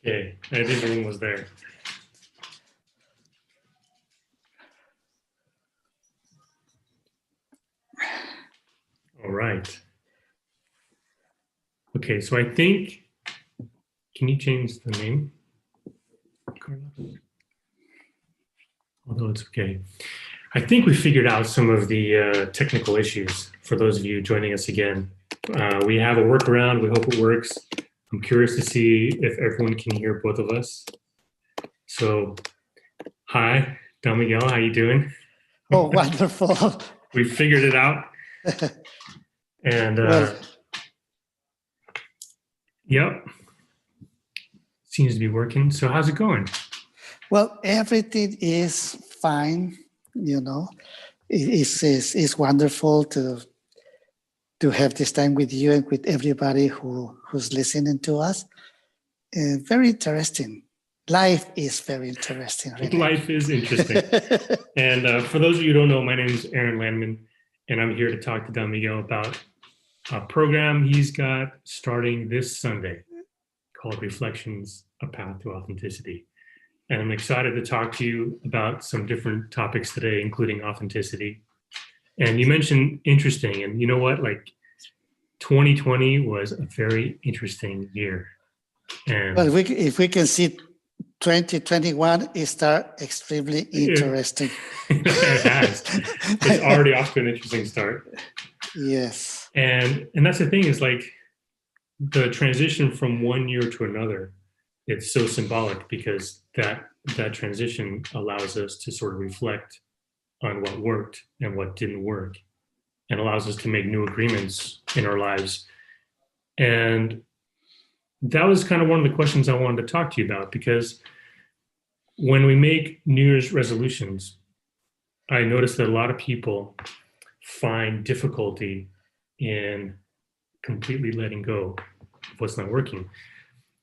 Okay, I didn't know one was there. All right. Okay, so I think, can you change the name, Carlos? Although it's okay. I think we figured out some of the technical issues for those of you joining us again. We have a workaround. We hope it works. I'm curious to see if everyone can hear both of us. So, hi, Don Miguel, how you doing? Oh, wonderful. We figured it out. And Well, yep, seems to be working. So how's it going? well, everything is fine. You know, it's wonderful to have this time with you and with everybody who's listening to us. Very interesting. Life is very interesting. Really. Life is interesting. And for those of you who don't know, my name is Aaron Landman, and I'm here to talk to Don Miguel about a program he's got starting this Sunday called Reflections, A Path to Authenticity. And I'm excited to talk to you about some different topics today, including authenticity. And you mentioned interesting, and you know what? Like 2020 was a very interesting year. And well, if we can see 2021 is start extremely interesting. It has. It's already off to an interesting start. Yes. And that's the thing is like the transition from one year to another, it's so symbolic because that transition allows us to sort of reflect on what worked and what didn't work and allows us to make new agreements in our lives. And that was kind of one of the questions I wanted to talk to you about, because when we make New Year's resolutions, I noticed that a lot of people find difficulty in completely letting go of what's not working.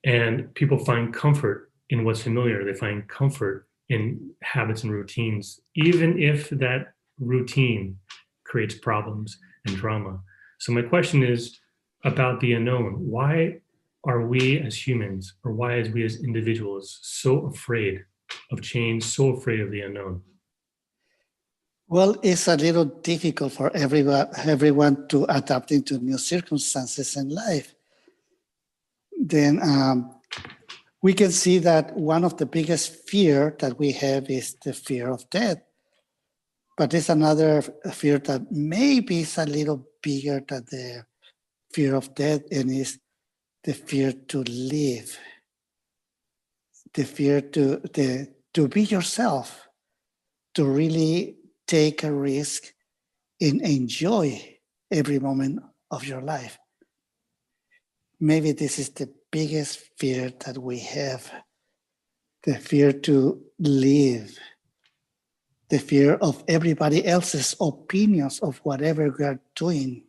And people find comfort in what's familiar. They find comfort in habits and routines, even if that routine creates problems and drama. So my question is about the unknown. Why are we as humans, or why are we as individuals so afraid of change, so afraid of the unknown? Well, it's a little difficult for everyone to adapt into new circumstances in life. Then we can see that one of the biggest fear that we have is the fear of death. But there's another fear that maybe is a little bigger than the fear of death, and is the fear to live, the fear to be yourself, to really take a risk and enjoy every moment of your life. Maybe this is the biggest fear that we have, the fear to live, the fear of everybody else's opinions of whatever we are doing.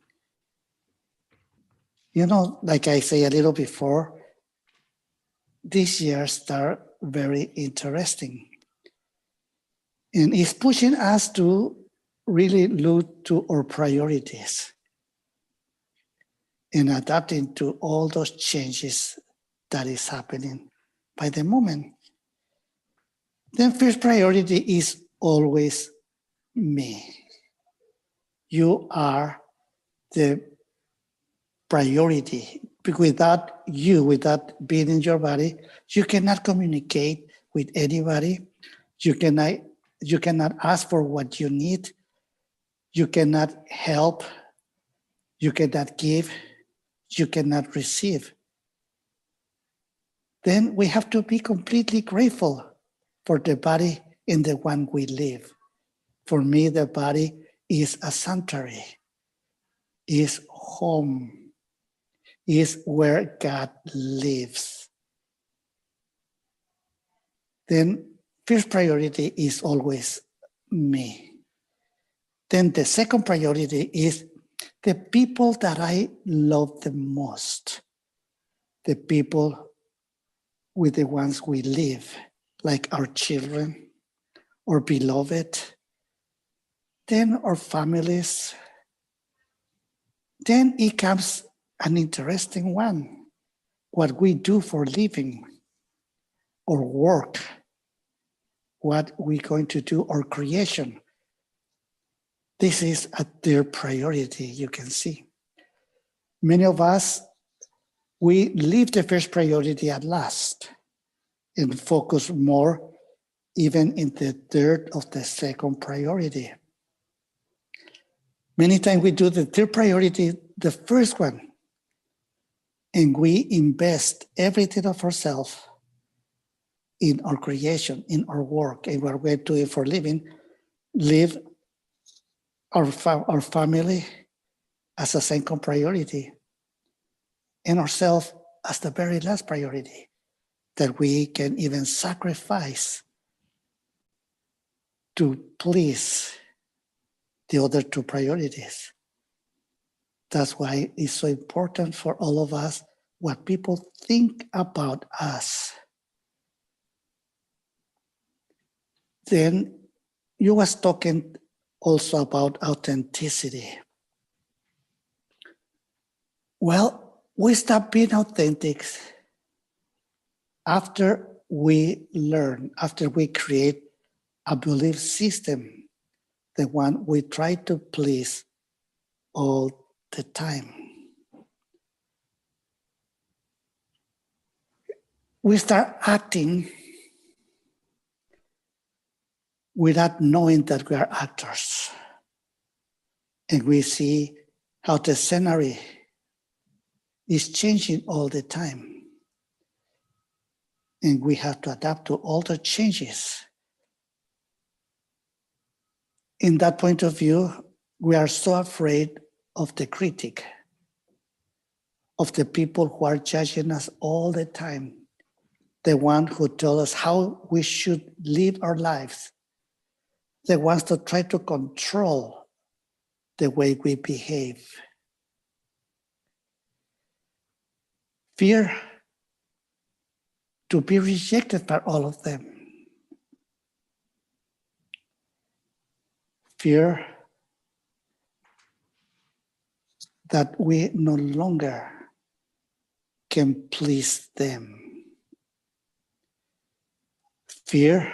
You know, like I say a little before, this year start very interesting. And it's pushing us to really look to our priorities and adapting to all those changes that is happening by the moment. Then first priority is always me. You are the priority. Without you, without being in your body, you cannot communicate with anybody. You cannot ask for what you need. You cannot help. You cannot give. You cannot receive. Then we have to be completely grateful for the body in the one we live. For me, the body is a sanctuary, is home, is where God lives. Then first priority is always me. Then the second priority is the people that I love the most, the people with the ones we live, like our children, our beloved, then our families. Then it comes an interesting one, what we do for living. or work, what we're going to do, or creation. This is their priority, you can see. Many of us, we leave the first priority at last and focus more even in the third of the second priority. Many times we do the third priority, the first one, and we invest everything of ourselves in our creation, in our work, in what we're doing for living, leave our family as a second priority, and ourselves as the very last priority, that we can even sacrifice to please the other two priorities. That's why it's so important for all of us what people think about us. Then you was talking also about authenticity. Well, we stop being authentic after we learn, after we create a belief system, the one we try to please all the time. We start acting without knowing that we are actors. And we see how the scenery is changing all the time. And we have to adapt to all the changes. In that point of view, we are so afraid of the critic, of the people who are judging us all the time, the one who tell us how we should live our lives, the ones that try to control the way we behave. Fear to be rejected by all of them. Fear that we no longer can please them. Fear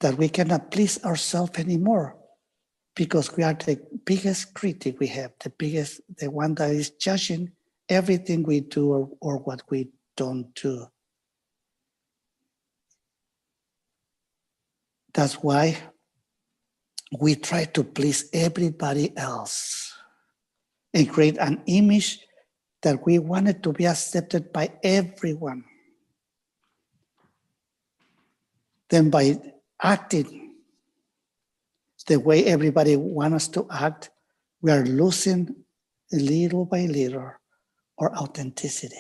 that we cannot please ourselves anymore because we are the biggest critic we have, the one that is judging everything we do or what we don't do. That's why we try to please everybody else and create an image that we wanted to be accepted by everyone. Then by acting the way everybody wants us to act, we are losing little by little our authenticity.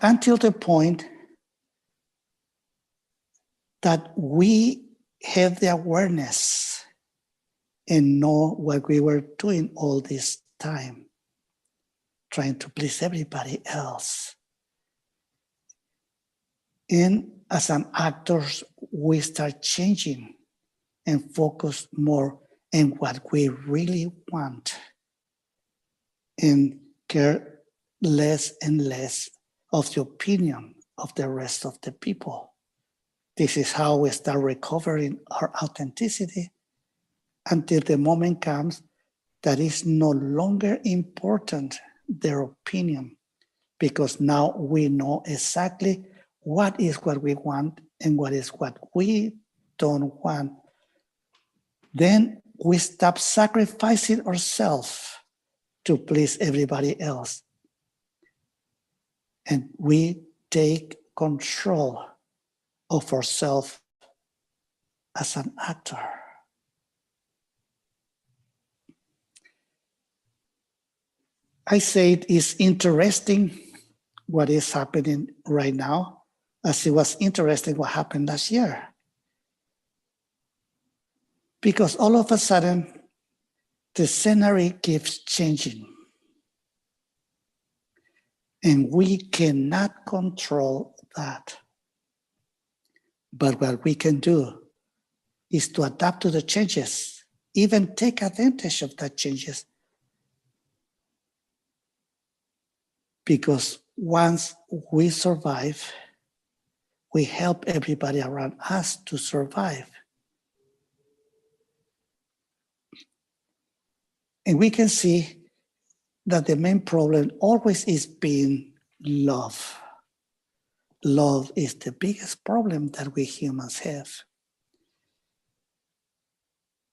Until the point that we have the awareness and know what we were doing all this time, trying to please everybody else. And as an actors, we start changing and focus more on what we really want and care less and less of the opinion of the rest of the people. This is how we start recovering our authenticity until the moment comes that is no longer important, their opinion, because now we know exactly what is what we want and what is what we don't want. Then we stop sacrificing ourselves to please everybody else. And we take control of ourselves as an actor. I say it is interesting what is happening right now, as it was interesting what happened last year. Because all of a sudden, the scenery keeps changing. And we cannot control that. But what we can do is to adapt to the changes, even take advantage of that changes. Because once we survive, we help everybody around us to survive. And we can see that the main problem always is being love. Love is the biggest problem that we humans have.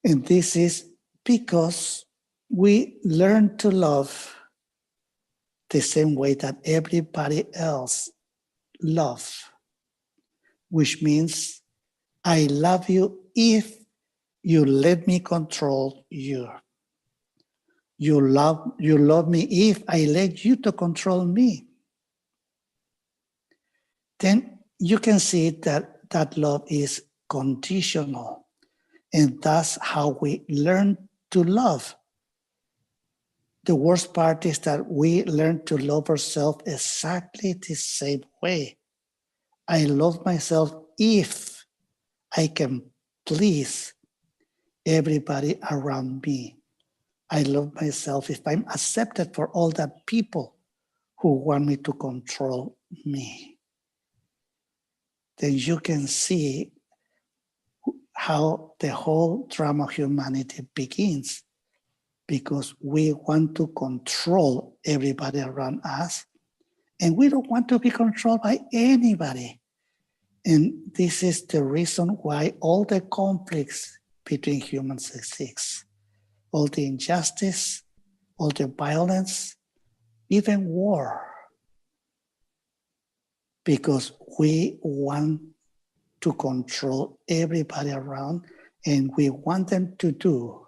And this is because we learn to love the same way that everybody else loves, which means I love you if you let me control you. You love me if I let you to control me. Then you can see that that love is conditional. And that's how we learn to love. The worst part is that we learn to love ourselves exactly the same way. I love myself if I can please everybody around me. I love myself if I'm accepted for all that people who want me to control me. Then you can see how the whole drama of humanity begins, because we want to control everybody around us, and we don't want to be controlled by anybody. And this is the reason why all the conflicts between humans exist. All the injustice, all the violence, even war. Because we want to control everybody around, and we want them to do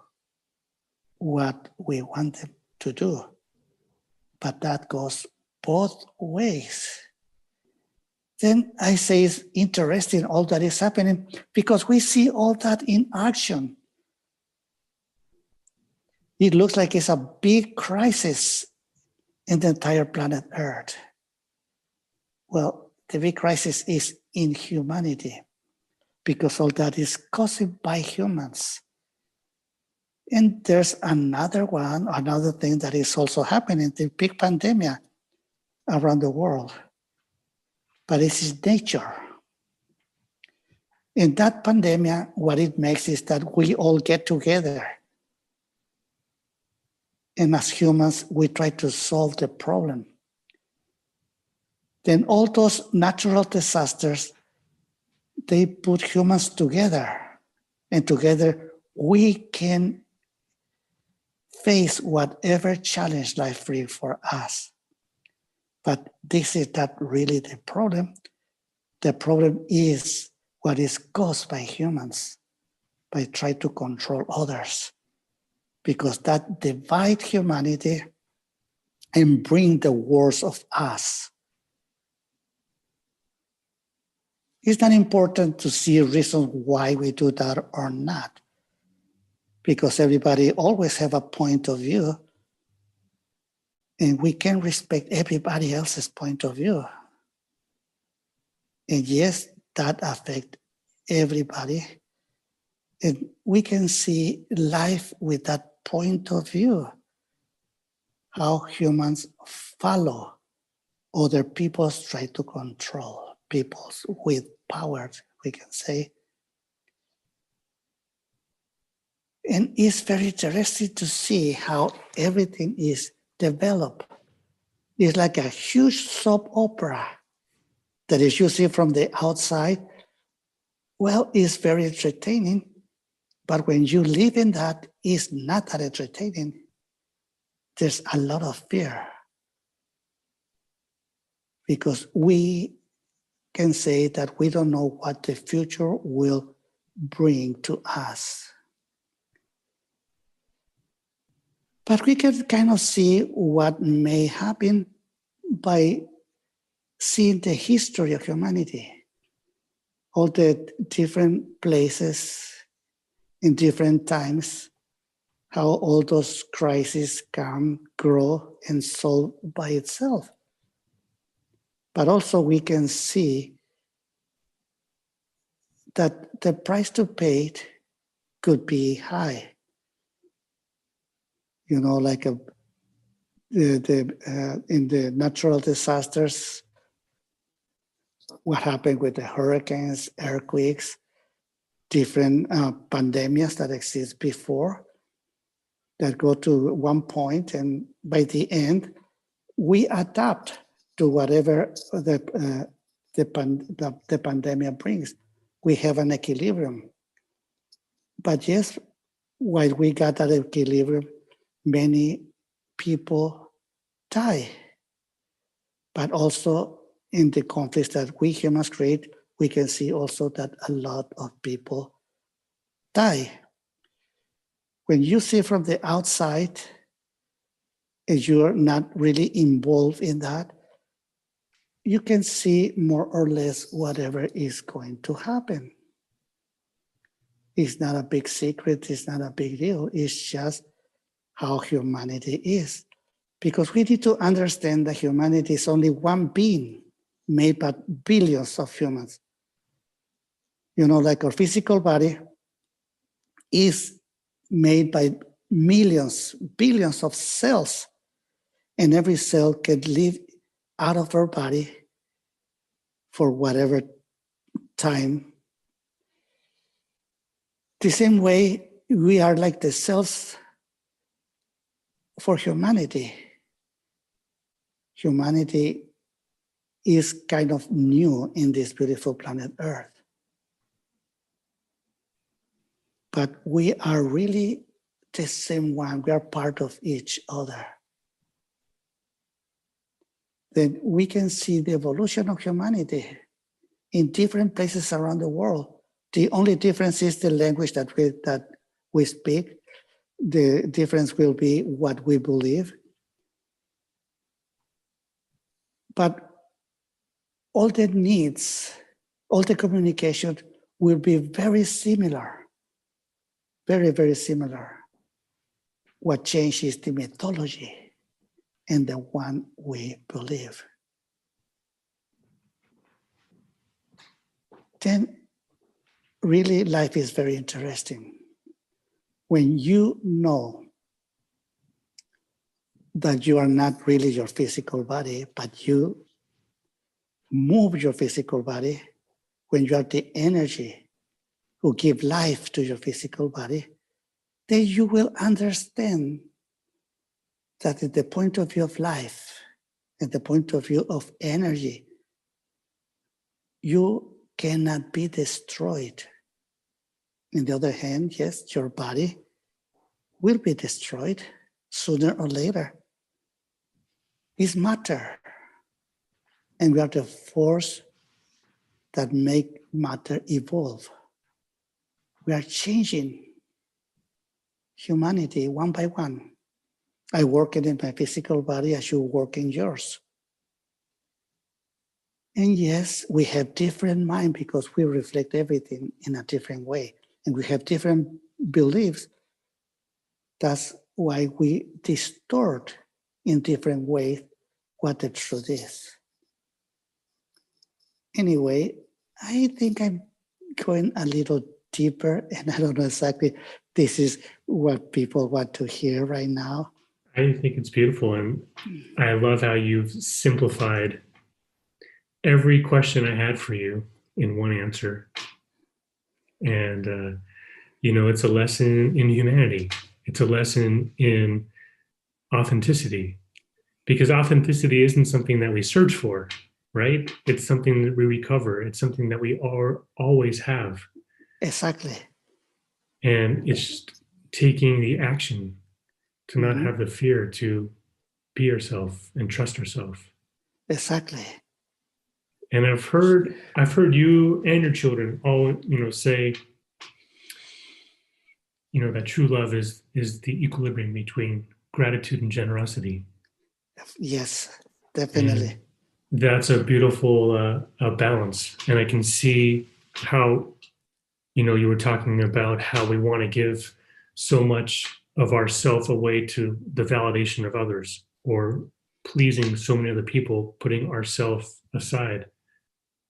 what we want them to do. But that goes both ways. Then I say it's interesting all that is happening, because we see all that in action. It looks like it's a big crisis in the entire planet Earth. Well, the big crisis is in humanity, because all that is caused by humans. And there's another thing that is also happening, the big pandemic around the world. But it's nature. In that pandemic, what it makes is that we all get together. And as humans, we try to solve the problem. Then all those natural disasters, they put humans together. And together, we can face whatever challenge life brings for us. But this is not really the problem. The problem is what is caused by humans, by trying to control others, because that divide humanity and bring the worst of us. It's not important to see reasons why we do that or not, because everybody always have a point of view, and we can respect everybody else's point of view. And yes, that affects everybody. And we can see life with that point of view, how humans follow other people's try to control peoples with power, we can say. And it's very interesting to see how everything is developed. It's like a huge soap opera that is you see from the outside. Well, it's very entertaining, but when you live in that, it's not that entertaining. There's a lot of fear, because we can say that we don't know what the future will bring to us. But we can kind of see what may happen by seeing the history of humanity, all the different places in different times, how all those crises come, grow, and solve by itself. But also we can see that the price to pay could be high. You know, like in the natural disasters, what happened with the hurricanes, earthquakes, different pandemics that exist before, that go to one point, and by the end, we adapt to whatever the pandemic brings. We have an equilibrium. But yes, while we got that equilibrium, many people die. But also in the conflicts that we humans create, we can see also that a lot of people die. When you see from the outside, and you're not really involved in that, you can see more or less whatever is going to happen. It's not a big secret, it's not a big deal, it's just how humanity is. Because we need to understand that humanity is only one being made by billions of humans. You know, like our physical body is made by millions, billions of cells, and every cell can live out of our body for whatever time. The same way, we are like the cells for humanity. Humanity is kind of new in this beautiful planet Earth. But we are really the same one. We are part of each other. Then we can see the evolution of humanity in different places around the world. The only difference is the language that we speak. The difference will be what we believe. But all the needs, all the communication will be very similar. Very, very similar. What changes is the mythology and the one we believe. Then really life is very interesting. When you know that you are not really your physical body, but you move your physical body, when you are the energy who give life to your physical body, then you will understand that at the point of view of life, at the point of view of energy, you cannot be destroyed. On the other hand, yes, your body will be destroyed sooner or later. It's matter. And we are the force that make matter evolve. We are changing humanity one by one. I work in my physical body as you work in yours. And yes, we have different mind because we reflect everything in a different way. And we have different beliefs. That's why we distort in different ways what the truth is. Anyway, I think I'm going a little deeper, and I don't know exactly this is what people want to hear right now. I think it's beautiful, and I love how you've simplified every question I had for you in one answer. And it's a lesson in humanity. It's a lesson in authenticity, because authenticity isn't something that we search for, right? It's something that we recover. It's something that we always have. Exactly. And it's just taking the action to not have the fear, to be ourselves and trust ourselves. Exactly. And I've heard you and your children all, say, that true love is the equilibrium between gratitude and generosity. Yes, definitely. And that's a beautiful balance. And I can see how, you were talking about how we want to give so much of ourself away to the validation of others, or pleasing so many other people, putting ourselves aside.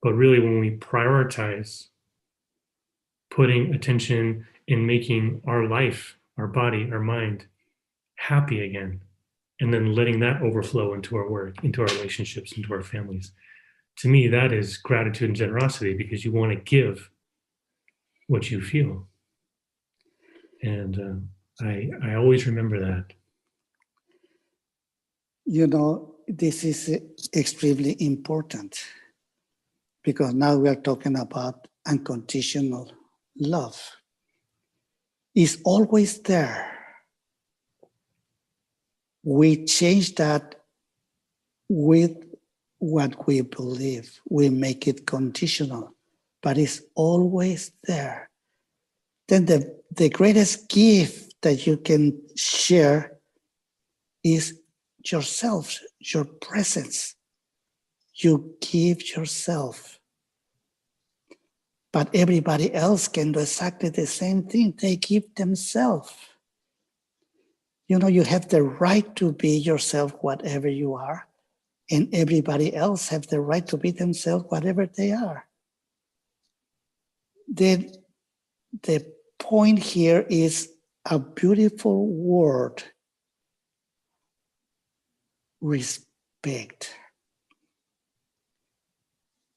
But really, when we prioritize putting attention in making our life, our body, our mind happy again, and then letting that overflow into our work, into our relationships, into our families. To me, that is gratitude and generosity, because you want to give what you feel. And I always remember that. This is extremely important, because now we are talking about unconditional love. It's always there. We change that with what we believe. We make it conditional, but it's always there. Then the greatest gift that you can share is yourself, your presence. You give yourself. But everybody else can do exactly the same thing. They give themselves. You have the right to be yourself, whatever you are, and everybody else have the right to be themselves, whatever they are. The point here is a beautiful word: respect.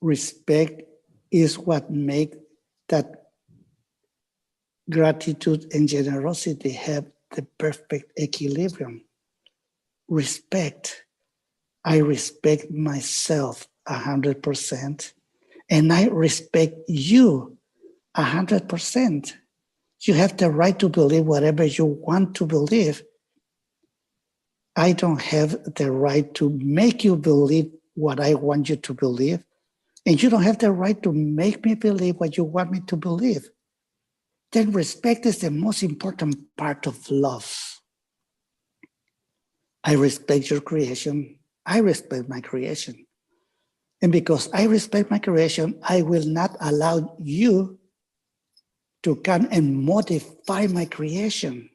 Respect is what makes that gratitude and generosity have the perfect equilibrium. Respect. I respect myself 100%, and I respect you 100%. You have the right to believe whatever you want to believe. I don't have the right to make you believe what I want you to believe, and you don't have the right to make me believe what you want me to believe. Then respect is the most important part of love. I respect your creation. I respect my creation. And because I respect my creation, I will not allow you to come and modify my creation.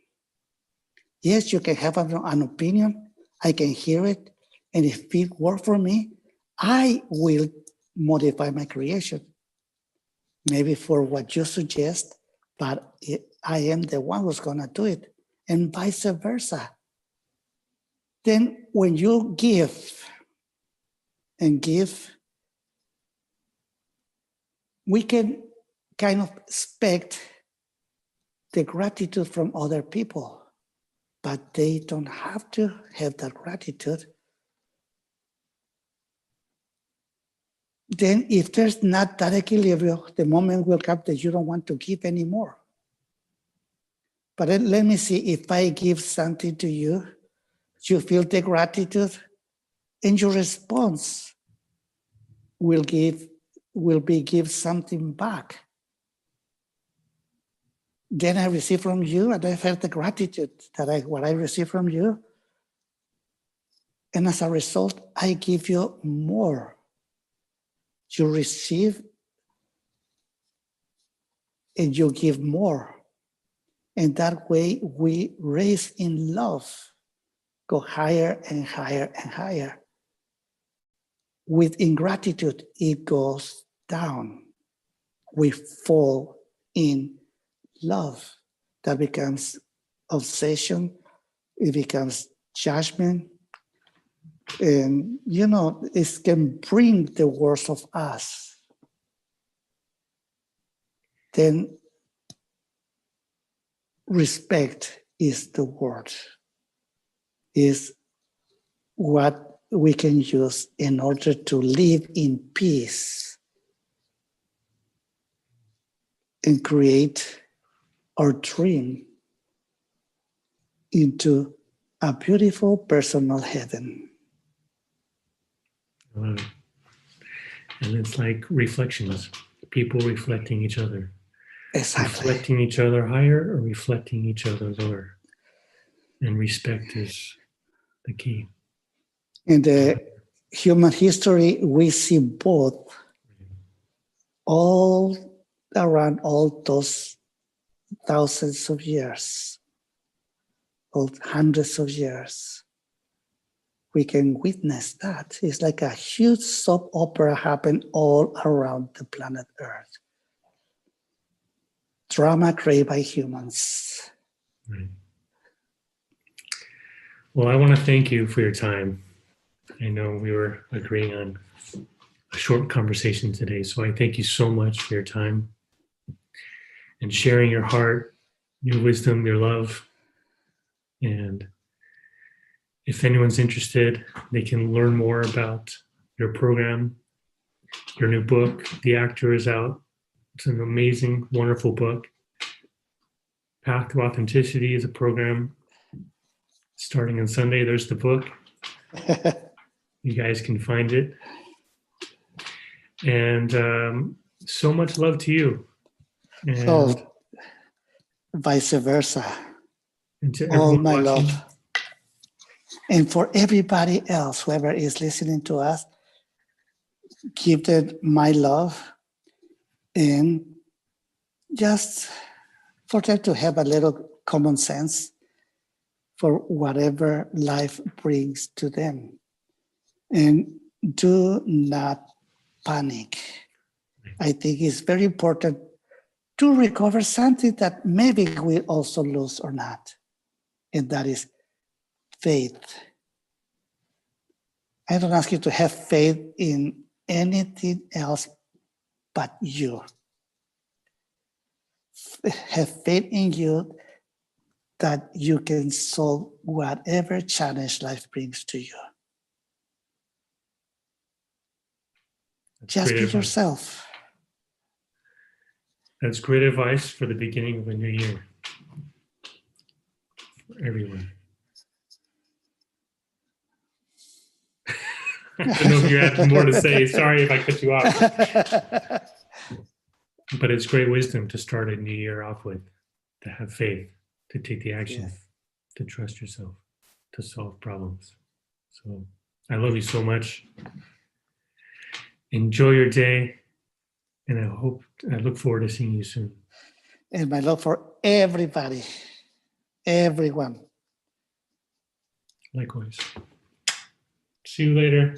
Yes, you can have an opinion. I can hear it. And if it works for me, I will modify my creation. Maybe for what you suggest, but I am the one who's going to do it, and vice versa. Then when you give and give, we can kind of expect the gratitude from other people, but they don't have to have that gratitude. Then if there's not that equilibrium, the moment will come that you don't want to give anymore. But then let me see, if I give something to you, you feel the gratitude, and your response will give something back. Then I receive from you, and I felt the gratitude what I receive from you. And as a result, I give you more. You receive and you give more. And that way we raise in love, go higher and higher and higher. With ingratitude, it goes down. We fall in love. That becomes obsession. It becomes judgment. And, it can bring the worst of us. Then respect is the word, is what we can use in order to live in peace and create our dream into a beautiful personal heaven. And it's like reflections, people reflecting each other. Exactly. Reflecting each other higher or reflecting each other lower. And respect is the key. In the human history, we see both all around all those thousands of years, or hundreds of years. We can witness that. It's like a huge soap opera happened all around the planet Earth. Drama created by humans. Right. Well, I want to thank you for your time. I know we were agreeing on a short conversation today, so I thank you so much for your time and sharing your heart, your wisdom, your love. And if anyone's interested, they can learn more about your program, your new book. The Actor is out. It's an amazing, wonderful book. Path to Authenticity is a program starting on Sunday. There's the book. You guys can find it. And so much love to you. And, So, vice versa. and to All everyone my watching. love. And for everybody else, whoever is listening to us, give them my love, and just for them to have a little common sense for whatever life brings to them. And do not panic. I think it's very important to recover something that maybe we also lose or not. And that is faith. I don't ask you to have faith in anything else but you. Have faith in you that you can solve whatever challenge life brings to you. That's Just great be advice. yourself. That's great advice for the beginning of a new year. For everyone. I don't know if you had more to say. Sorry if I cut you off. But it's great wisdom to start a new year off with, to have faith, to take the action, Yes. to trust yourself, to solve problems. So I love you so much. Enjoy your day. And I look forward to seeing you soon. And my love for everybody, everyone. Likewise. See you later.